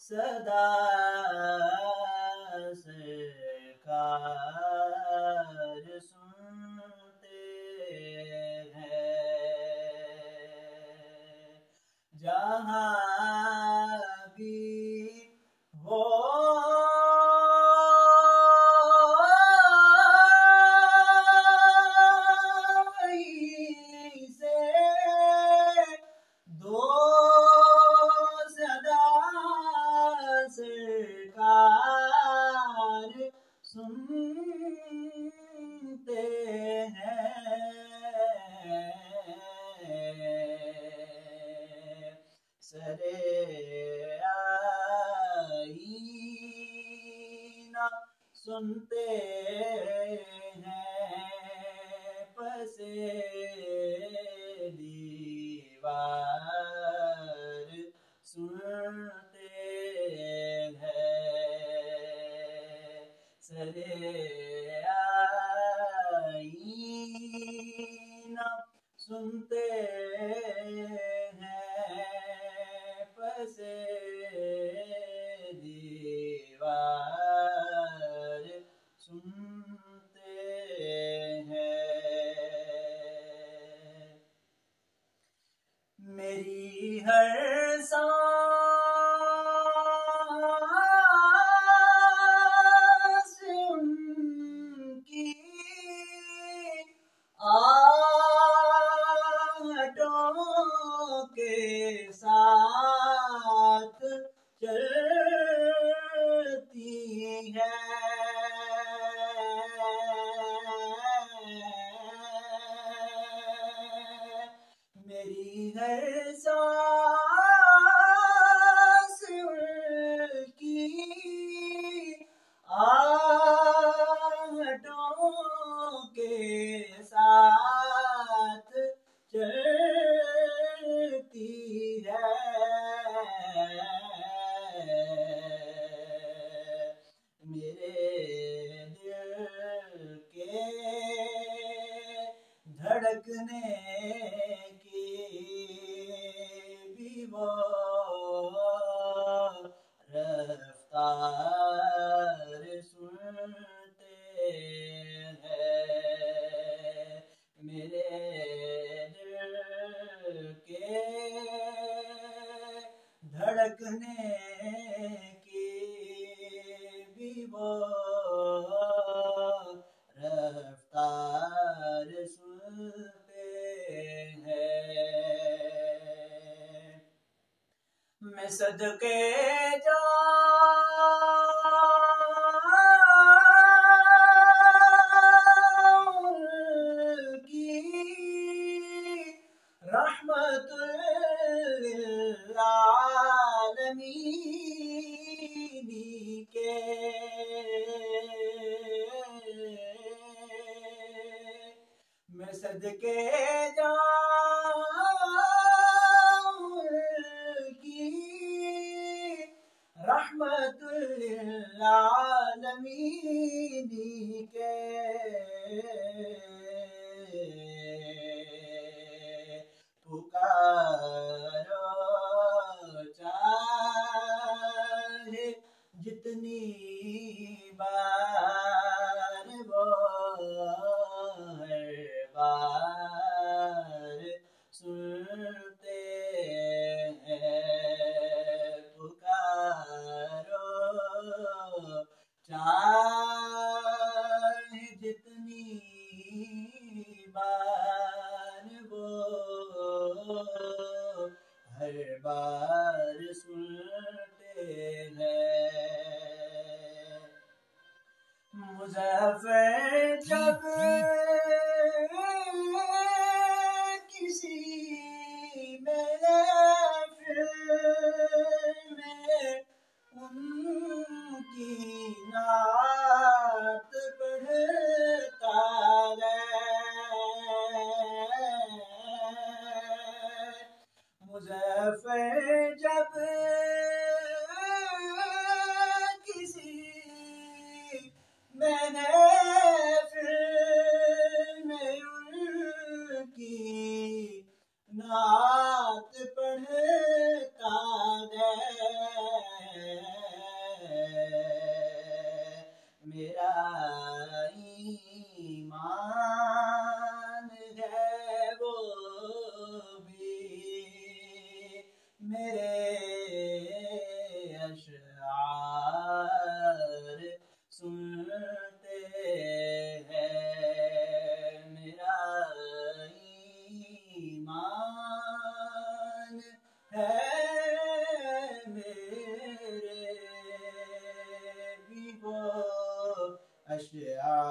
सदा सरकार सुनते हैं। जहाँ भी हो दो सदा सरकार सुनते हैं। सरे आईना सुनते हैं, पसे दीवार सुनते हैं। सरे आईना सुनते हैं, पसे दीवार सुनते हैं। मेरी हर सांस उनकी आहटों के साथ चलती है। मेरी हर सांस उनकी आहटों के साथ चलती है। मेरे दिल के धड़कने की भी वो रफ्तार सुनते हैं। मेरे दिल के धड़कने की भी वो रफ्तार सुनते हैं। मैं सदके जाऊं उनकी रहमतुल आलमीन के। मैं सदके जाऊं उनकी रहमतुल आलमीन के। पुकारो चाहे जितनी बार वो हर बार सुनते हैं। पुकारो चाहे जितनी बार वो हर बार सुनते हैं। मुज़फ़्फ़र जब किसी महफ़िल में उनकी नात पढ़ता है, श्याम